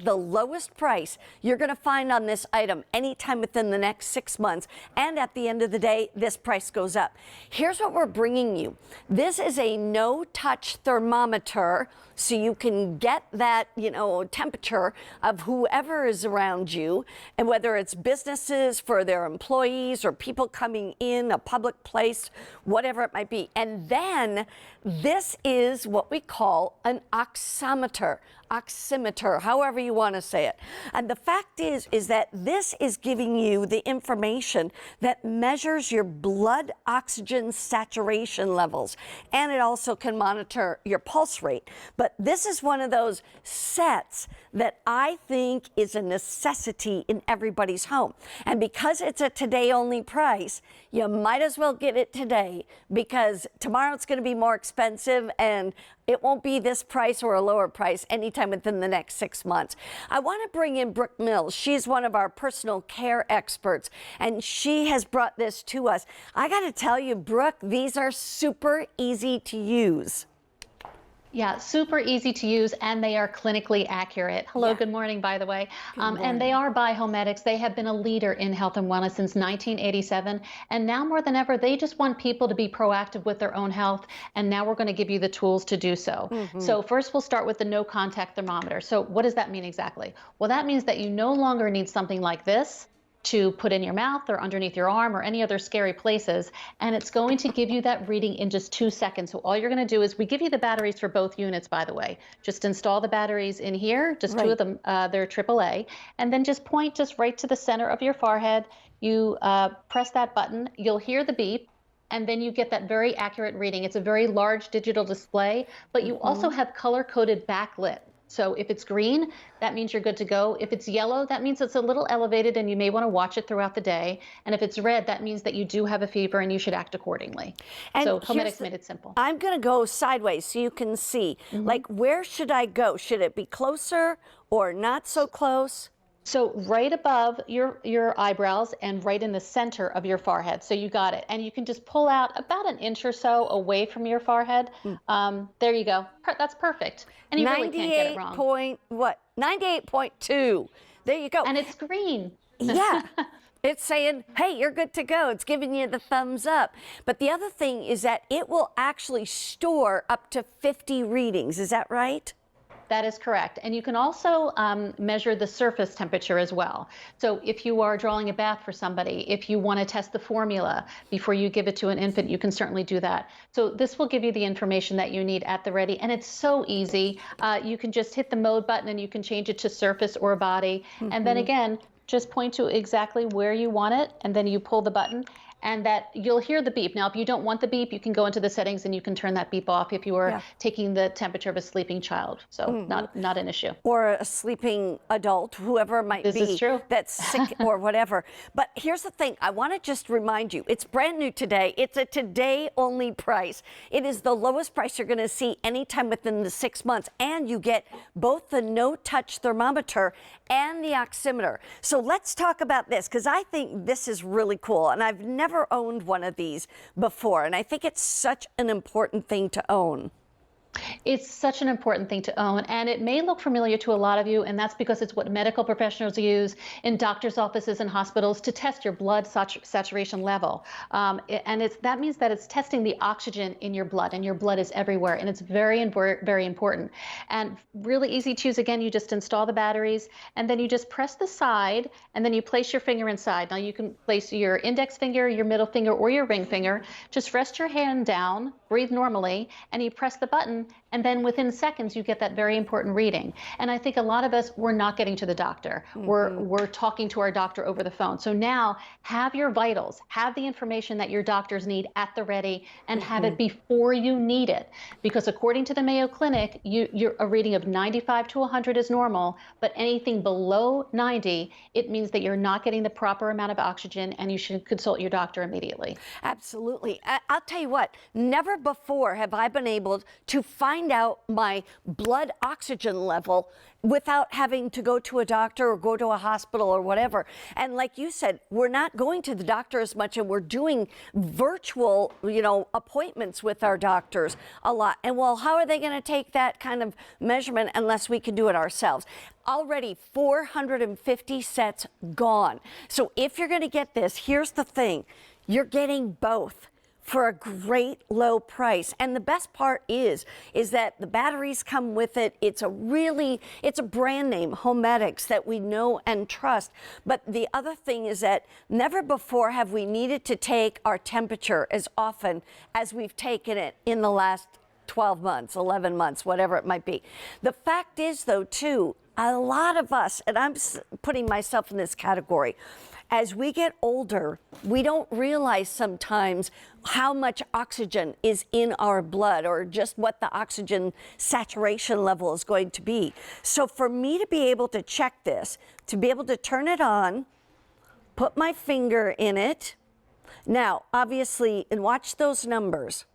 the lowest price you're going to find on this item anytime within the next 6 months. And at the end of the day, this price goes up. Here's what we're bringing you. This is a no-touch thermometer, so you can get that, temperature of whoever is around you, and whether it's businesses for their employees or people coming in a public place, whatever it might be. And then this is what we call an oximeter, however you want to say it. And the fact is that this is giving you the information that measures your blood oxygen saturation levels. And it also can monitor your pulse rate. But this is one of those sets that I think is a necessity in everybody's home. And because it's a today only price, you might as well get it today, because tomorrow it's going to be more expensive and it won't be this price or a lower price anytime within the next 6 months. I want to bring in Brooke Mills. She's one of our personal care experts, and she has brought this to us. I got to tell you, Brooke, these are super easy to use. Yeah, super easy to use, and they are clinically accurate. Hello, good morning, by the way. And they are by HoMedics. They have been a leader in health and wellness since 1987. And now more than ever, they just want people to be proactive with their own health. And now we're going to give you the tools to do so. So first, we'll start with the no contact thermometer. So what does that mean exactly? Well, that means that you no longer need something like this to put in your mouth or underneath your arm or any other scary places, and it's going to give you that reading in just 2 seconds. So all you're going to do is, we give you the batteries for both units, by the way. Just install the batteries in here, just 2 of them, they're AAA, and then just point just right to the center of your forehead. You press that button, you'll hear the beep, and then you get that very accurate reading. It's a very large digital display, but you also have color-coded backlit. So if it's green, that means you're good to go. If it's yellow, that means it's a little elevated and you may want to watch it throughout the day. And if it's red, that means that you do have a fever and you should act accordingly. And so HoMedics made it simple. I'm going to go sideways so you can see. Like, where should I go? Should it be closer or not so close? So right above your eyebrows and right in the center of your forehead. So you got it. And you can just pull out about 1 inch or so away from your forehead. There you go. That's perfect. And you really can't get it wrong. 98.2. There you go. And it's green. Yeah. It's saying, hey, you're good to go. It's giving you the thumbs up. But the other thing is that it will actually store up to 50 readings. Is that right? That is correct. And you can also measure the surface temperature as well. So if you are drawing a bath for somebody, if you want to test the formula before you give it to an infant, you can certainly do that. So this will give you the information that you need at the ready. And it's so easy. You can just hit the mode button and you can change it to surface or body. And then again, just point to exactly where you want it, and then you pull the button, and that you'll hear the beep. Now, if you don't want the beep, you can go into the settings and you can turn that beep off if you are taking the temperature of a sleeping child. So not an issue. Or a sleeping adult, whoever it might be. This is true. That's sick or whatever. But here's the thing. I want to just remind you, it's brand new today. It's a today only price. It is the lowest price you're going to see anytime within the 6 months. And you get both the no-touch thermometer and the oximeter. So let's talk about this, because I think this is really cool. And I've never owned one of these before, and I think it's such an important thing to own. It's such an important thing to own, and it may look familiar to a lot of you, and that's because it's what medical professionals use in doctors' offices and hospitals to test your blood saturation level. And that means that it's testing the oxygen in your blood, and your blood is everywhere, and it's very, very important. And really easy to use. Again, you just install the batteries, and then you just press the side, and then you place your finger inside. Now you can place your index finger, your middle finger, or your ring finger. Just rest your hand down, breathe normally, and you press the button, and then within seconds you get that very important reading. And I think a lot of us, we're not getting to the doctor. We're talking to our doctor over the phone. So now have your vitals, have the information that your doctors need at the ready, and have it before you need it. Because according to the Mayo Clinic, a reading of 95 to 100 is normal, but anything below 90, it means that you're not getting the proper amount of oxygen, and you should consult your doctor immediately. Absolutely. I'll tell you what, never before have I been able to find find out my blood oxygen level without having to go to a doctor or go to a hospital or whatever. And like you said, we're not going to the doctor as much, and we're doing virtual, appointments with our doctors a lot. And well, how are they going to take that kind of measurement unless we can do it ourselves? Already 450 sets gone. So if you're going to get this, here's the thing. You're getting both for a great low price. And the best part is that the batteries come with it. It's a brand name, HoMedics, that we know and trust. But the other thing is that never before have we needed to take our temperature as often as we've taken it in the last 12 months, 11 months, whatever it might be. The fact is, though, too, a lot of us, and I'm putting myself in this category, as we get older, we don't realize sometimes how much oxygen is in our blood or just what the oxygen saturation level is going to be. So for me to be able to check this, to be able to turn it on, put my finger in it. Now, obviously, and watch those numbers.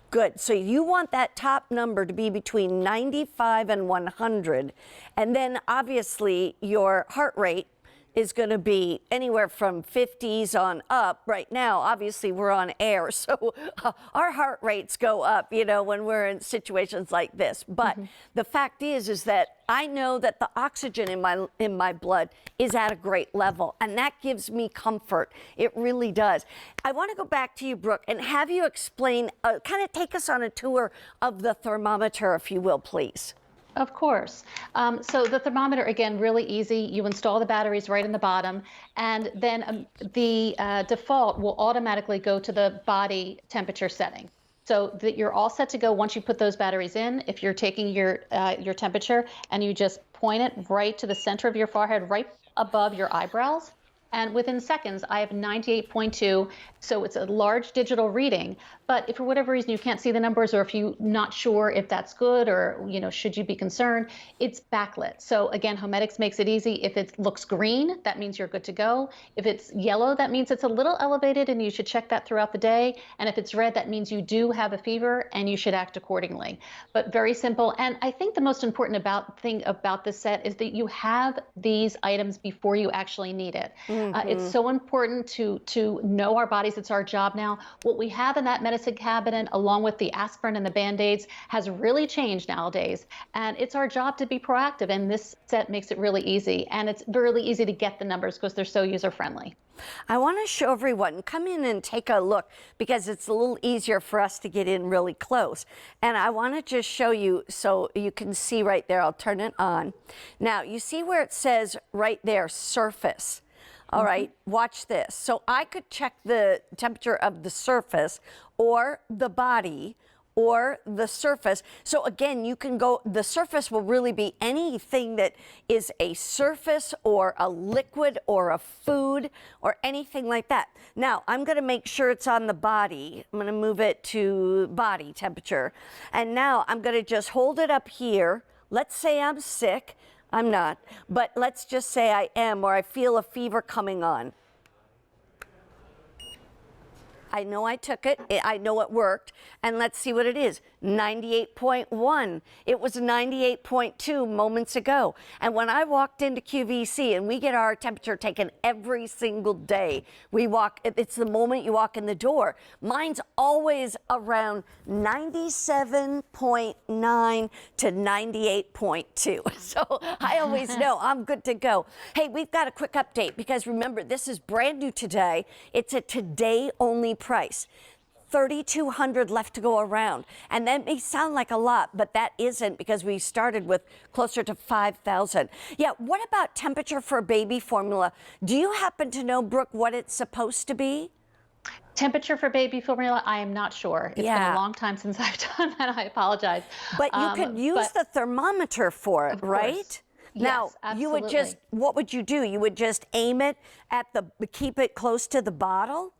Good. So you want that top number to be between 95 and 100. And then obviously your heart rate is going to be anywhere from 50s on up. Right now, obviously, we're on air, so our heart rates go up, when we're in situations like this. But the fact is that I know that the oxygen in my blood is at a great level, and that gives me comfort. It really does. I want to go back to you, Brooke, and have you explain, kind of take us on a tour of the thermometer, if you will, please. Of course. So the thermometer, again, really easy. You install the batteries right in the bottom, and then the default will automatically go to the body temperature setting. So that you're all set to go once you put those batteries in. If you're taking your temperature and you just point it right to the center of your forehead, right above your eyebrows, and within seconds, I have 98.2, so it's a large digital reading. But if for whatever reason you can't see the numbers, or if you're not sure if that's good, or should you be concerned, it's backlit. So again, HoMedics makes it easy. If it looks green, that means you're good to go. If it's yellow, that means it's a little elevated and you should check that throughout the day. And if it's red, that means you do have a fever and you should act accordingly. But very simple. And I think the most important thing about this set is that you have these items before you actually need it. It's so important to know our bodies. It's our job now. What we have in that medicine cabinet, along with the aspirin and the Band-Aids, has really changed nowadays. And it's our job to be proactive. And this set makes it really easy. And it's really easy to get the numbers because they're so user-friendly. I want to show everyone, come in and take a look, because it's a little easier for us to get in really close. And I want to just show you so you can see right there. I'll turn it on. Now, you see where it says right there, surface. All right, watch this. So I could check the temperature of the surface or the body or the surface. So again, you can go, the surface will really be anything that is a surface or a liquid or a food or anything like that. Now, I'm going to make sure it's on the body. I'm going to move it to body temperature. And now I'm going to just hold it up here. Let's say I'm sick. I'm not, but let's just say I am, or I feel a fever coming on. I know I took it. I know it worked. And let's see what it is. 98.1. It was 98.2 moments ago. And when I walked into QVC, and we get our temperature taken every single day, it's the moment you walk in the door. Mine's always around 97.9 to 98.2. So I always know I'm good to go. Hey, we've got a quick update, because remember, this is brand new today. It's a today only price. 3,200 left to go around. And that may sound like a lot, but that isn't, because we started with closer to 5,000. Yeah, what about temperature for baby formula? Do you happen to know, Brooke, what it's supposed to be? Temperature for baby formula, I am not sure. It's been a long time since I've done that. I apologize. But you could use the thermometer for it, right? Now, yes, you would just, what would you do? You would just aim it at keep it close to the bottle?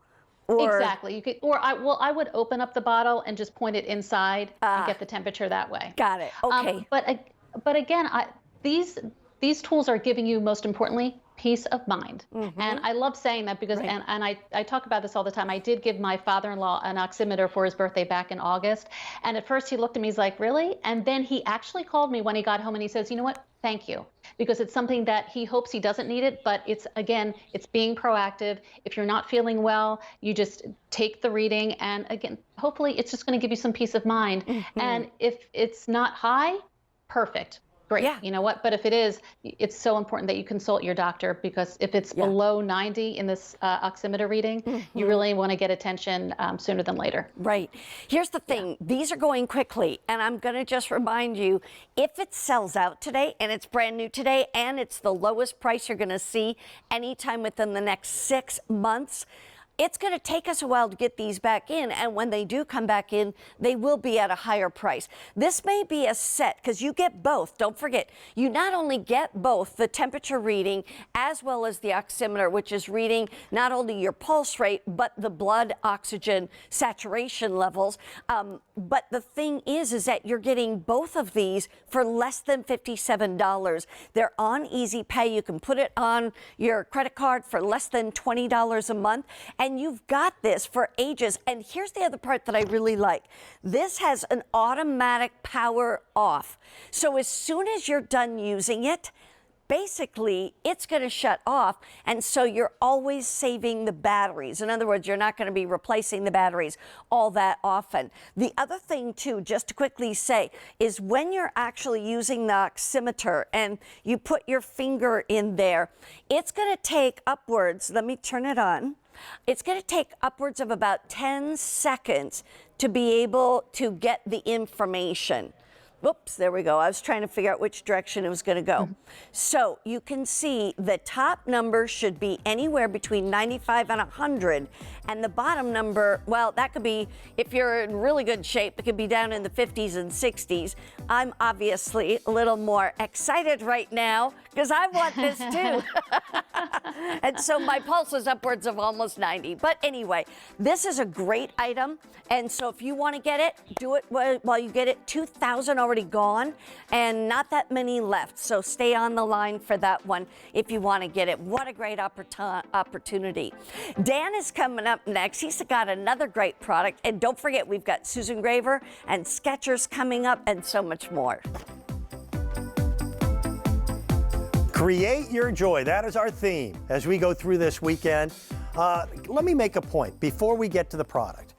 Or, exactly. You could, or I would open up the bottle and just point it inside and get the temperature that way. Got it. Okay. But again, these tools are giving you, most importantly, peace of mind. And I love saying that because, Right. and I talk about this all the time. I did give my father-in-law an oximeter for his birthday back in August. And at first he looked at me, he's like, really? And then he actually called me when he got home and he says, you know what? Thank you. Because it's something that he hopes he doesn't need it, but it's, again, it's being proactive. If you're not feeling well, you just take the reading. And again, hopefully it's just going to give you some peace of mind. And if it's not high, perfect. Great. Yeah. You know what? But if it is, it's so important that you consult your doctor, because if it's below 90 in this oximeter reading, you really want to get attention sooner than later. Right. Here's the thing. These are going quickly, and I'm going to just remind you, if it sells out today and it's brand new today and it's the lowest price you're going to see anytime within the next 6 months, it's going to take us a while to get these back in, and when they do come back in, they will be at a higher price. This may be a set, because you get both. Don't forget, you not only get both the temperature reading as well as the oximeter, which is reading not only your pulse rate, but the blood oxygen saturation levels. But the thing is that you're getting both of these for less than $57. They're on Easy Pay. You can put it on your credit card for less than $20 a month. And you've got this for ages. And here's the other part that I really like. This has an automatic power off. So as soon as you're done using it, basically it's going to shut off. And so you're always saving the batteries. In other words, you're not going to be replacing the batteries all that often. The other thing too, just to quickly say, is when you're actually using the oximeter and you put your finger in there, it's going to take upwards, let me turn it on. It's going to take upwards of about 10 seconds to be able to get the information. Whoops, there we go. I was trying to figure out which direction it was going to go. So you can see the top number should be anywhere between 95 and 100. And the bottom number, well, that could be, if you're in really good shape, it could be down in the 50s and 60s. I'm obviously a little more excited right now because I want this too. And so my pulse is upwards of almost 90. But anyway, this is a great item. And so if you want to get it, do it while you get it. 2,000 already gone and not that many left. So stay on the line for that one if you want to get it. What a great opportunity. Dan is coming up next. He's got another great product. And don't forget, we've got Susan Graver and Skechers coming up and so much more. Create your joy. That is our theme as we go through this weekend. Let me make a point before we get to the product.